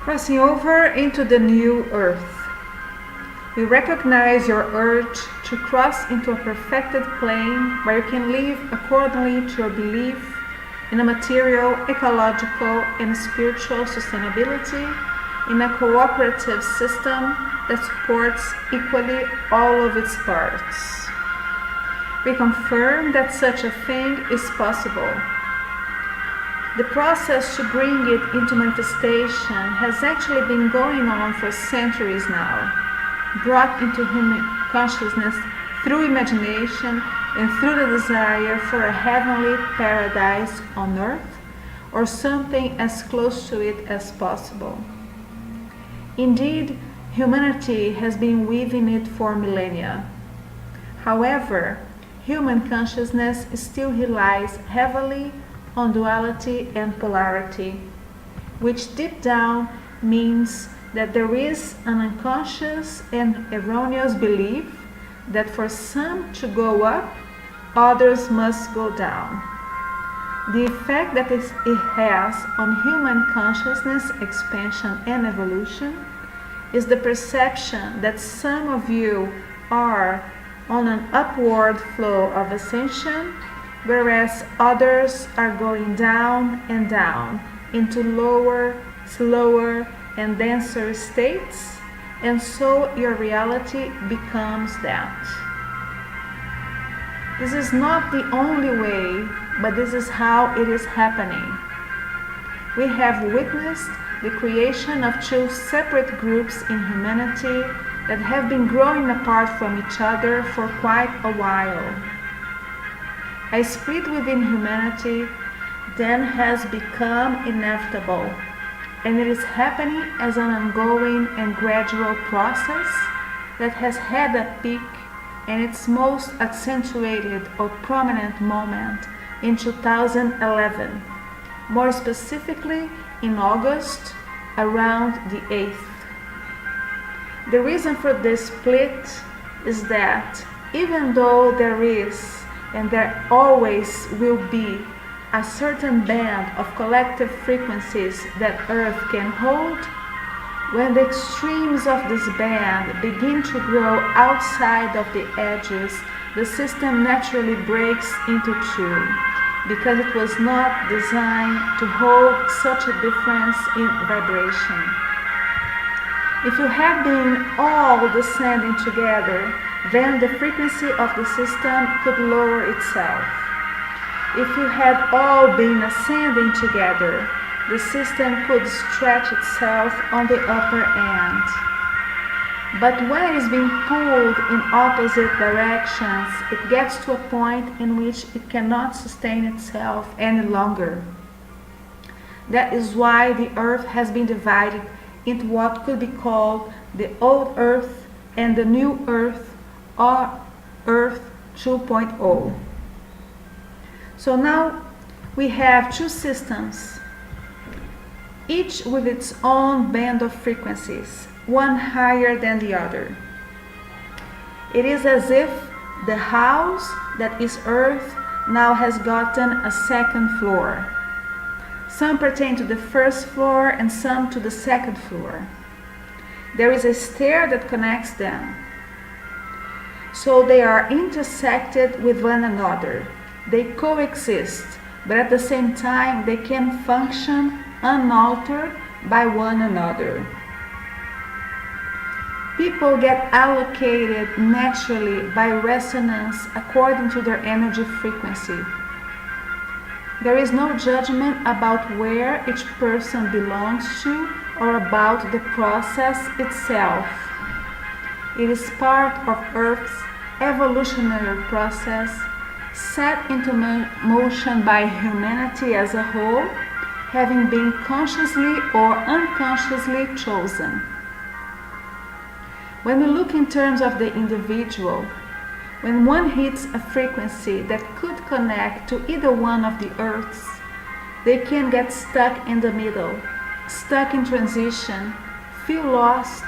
Crossing over into the new earth. You recognize your urge to cross into a perfected plane where you can live accordingly to your belief in a material, ecological, and spiritual sustainability in a cooperative system that supports equally all of its parts. We confirm that such a thing is possible. The process to bring it into manifestation has actually been going on for centuries now, brought into human consciousness through imagination and through the desire for a heavenly paradise on earth, or something as close to it as possible. Indeed, humanity has been weaving it for millennia. However, human consciousness still relies heavily on duality and polarity, which deep down means that there is an unconscious and erroneous belief that for some to go up, others must go down. The effect that it has on human consciousness expansion and evolution is the perception that some of you are on an upward flow of ascension, whereas others are going down and down into lower, slower, and denser states, and so your reality becomes that. This is not the only way, but this is how it is happening. We have witnessed the creation of two separate groups in humanity that have been growing apart from each other for quite a while. A split within humanity then has become inevitable, and it is happening as an ongoing and gradual process that has had a peak and its most accentuated or prominent moment in 2011, more specifically in August, around the 8th. The reason for this split is that even though there is and there always will be a certain band of collective frequencies that Earth can hold, when the extremes of this band begin to grow outside of the edges, the system naturally breaks into two, because it was not designed to hold such a difference in vibration. If you have been all descending together, then the frequency of the system could lower itself. If you had all been ascending together, the system could stretch itself on the upper end. But when it is being pulled in opposite directions, it gets to a point in which it cannot sustain itself any longer. That is why the Earth has been divided into what could be called the old Earth and the new Earth, or Earth 2.0. So now we have two systems, each with its own band of frequencies, one higher than the other. It is as if the house that is Earth now has gotten a second floor. Some pertain to the first floor and some to the second floor. There is a stair that connects them, so they are intersected with one another. They coexist, but at the same time they can function unaltered by one another. People get allocated naturally by resonance according to their energy frequency. There is no judgment about where each person belongs to or about the process itself. It is part of Earth's evolutionary process set into motion by humanity as a whole, having been consciously or unconsciously chosen. When we look in terms of the individual, when one hits a frequency that could connect to either one of the Earths, they can get stuck in the middle, stuck in transition, feel lost,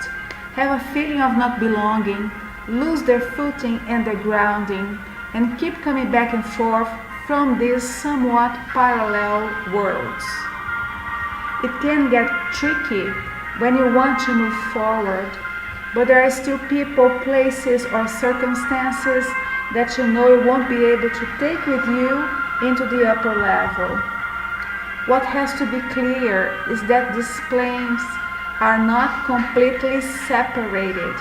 have a feeling of not belonging, lose their footing and their grounding, and keep coming back and forth from these somewhat parallel worlds. It can get tricky when you want to move forward, but there are still people, places, or circumstances that you know you won't be able to take with you into the upper level. What has to be clear is that these planes are not completely separated.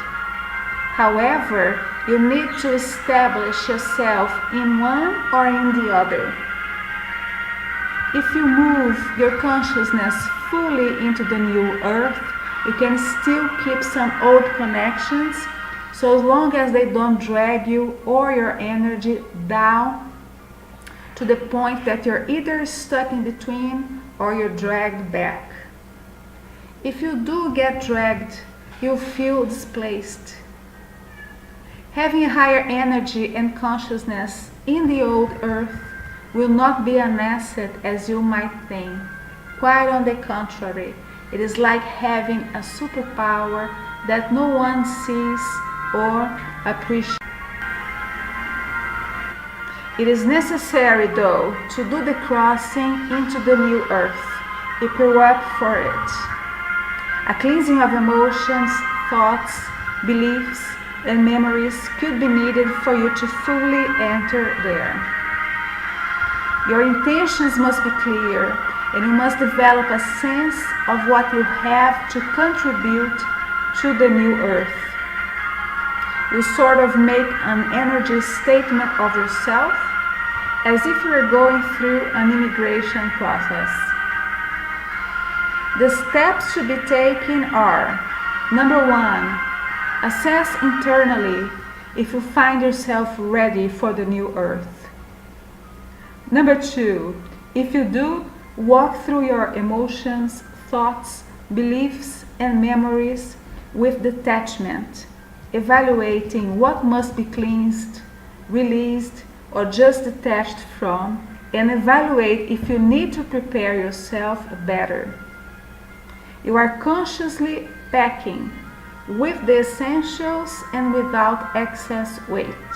However, you need to establish yourself in one or in the other. If you move your consciousness fully into the new earth, you can still keep some old connections, so as long as they don't drag you or your energy down to the point that you're either stuck in between or you're dragged back. If you do get dragged, you'll feel displaced. Having a higher energy and consciousness in the old earth will not be an asset as you might think. Quite on the contrary, it is like having a superpower that no one sees or appreciates. It is necessary, though, to do the crossing into the new earth if you're up for it. A cleansing of emotions, thoughts, beliefs, and memories could be needed for you to fully enter there. Your intentions must be clear, and you must develop a sense of what you have to contribute to the new earth. You sort of make an energy statement of yourself as if you were going through an immigration process. The steps to be taken are: number 1, assess internally if you find yourself ready for the new earth. Number 2, if you do, walk through your emotions, thoughts, beliefs, and memories with detachment, evaluating what must be cleansed, released, or just detached from, and evaluate if you need to prepare yourself better. You are consciously packing with the essentials and without excess weight.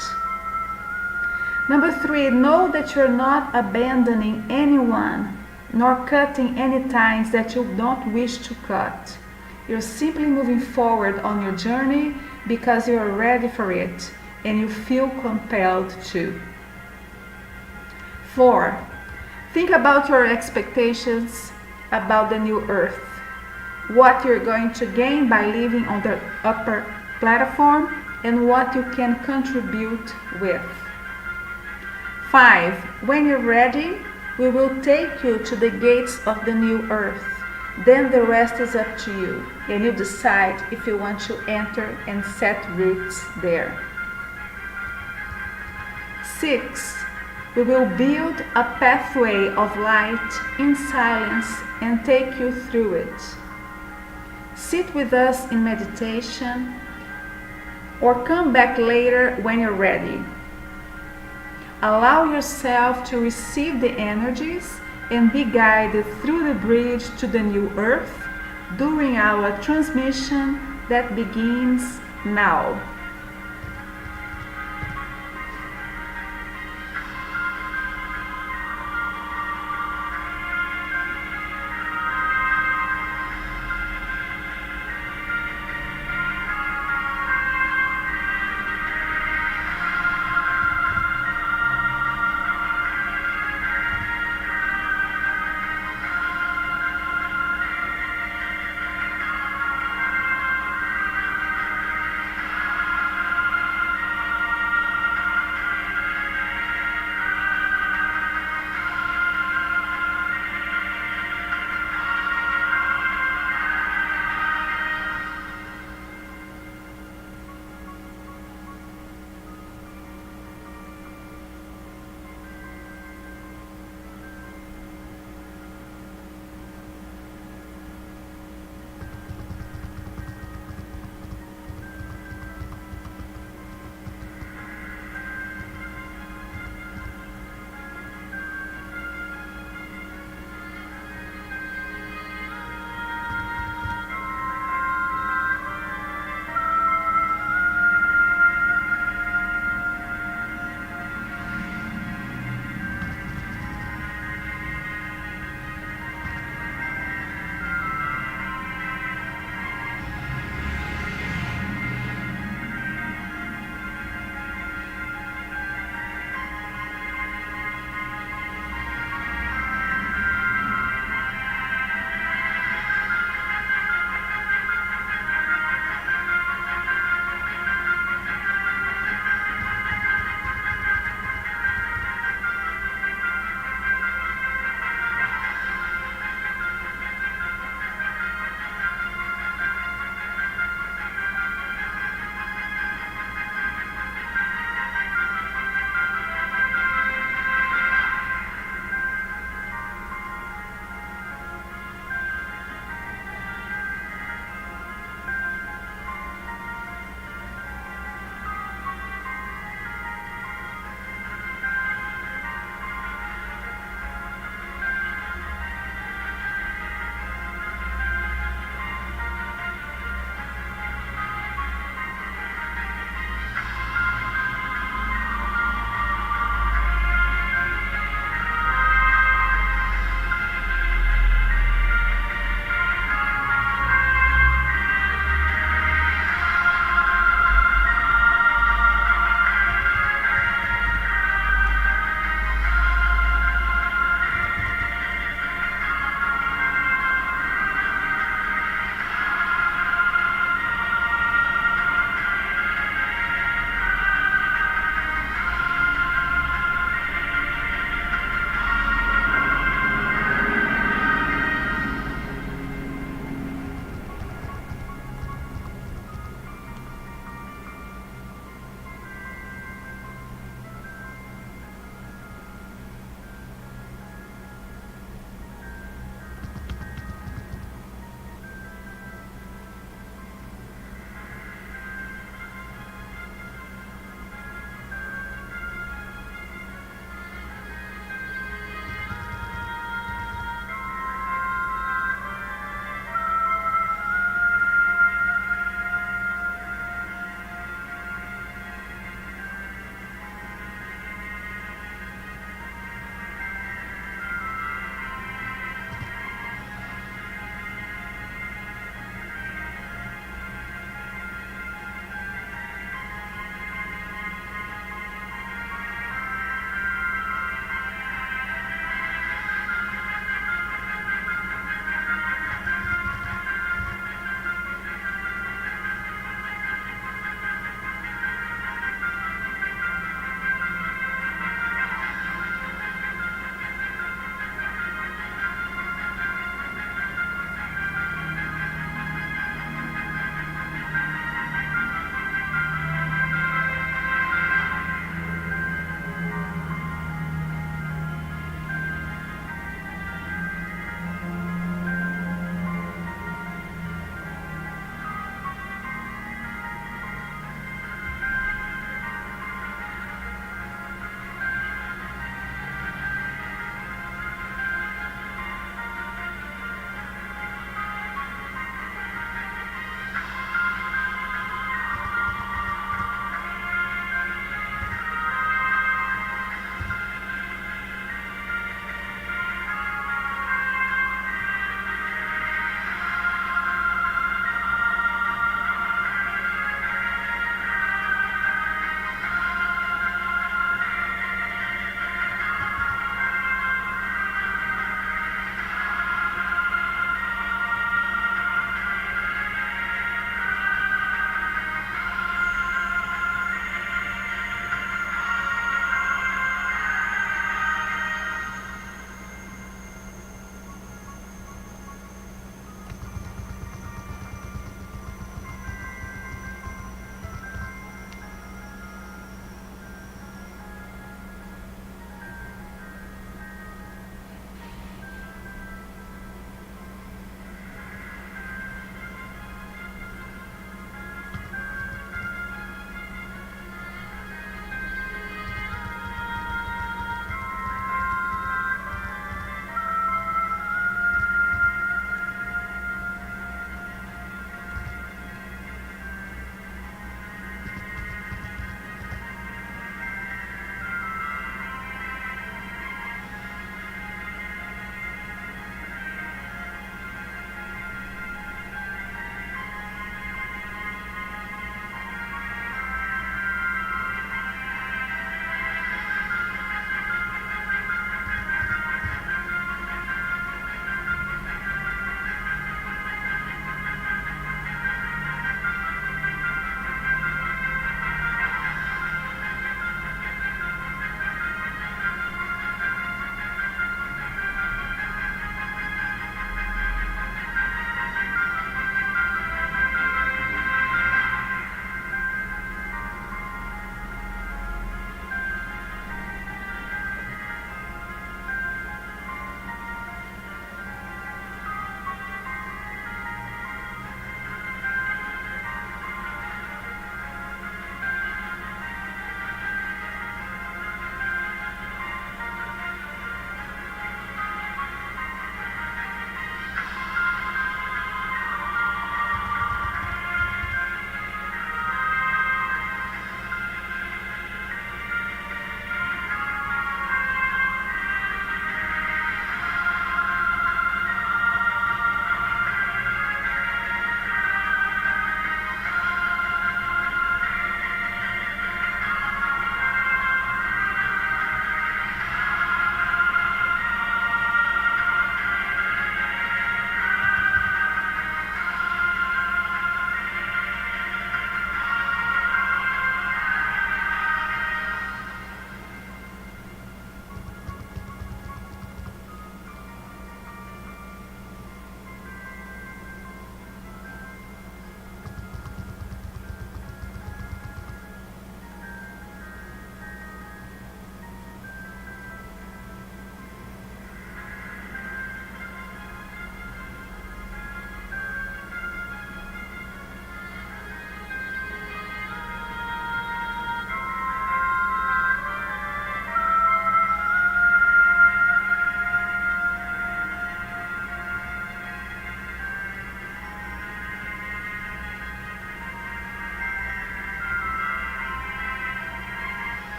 Number 3, know that you're not abandoning anyone nor cutting any ties that you don't wish to cut. You're simply moving forward on your journey because you are ready for it and you feel compelled to. 4, think about your expectations about the new earth, what you're going to gain by living on the upper platform, and what you can contribute with. 5, when you're ready, we will take you to the gates of the new earth. Then the rest is up to you, and you decide if you want to enter and set roots there. 6, we will build a pathway of light in silence and take you through it. Sit with us in meditation or come back later when you're ready. Allow yourself to receive the energies and be guided through the bridge to the new earth during our transmission that begins now.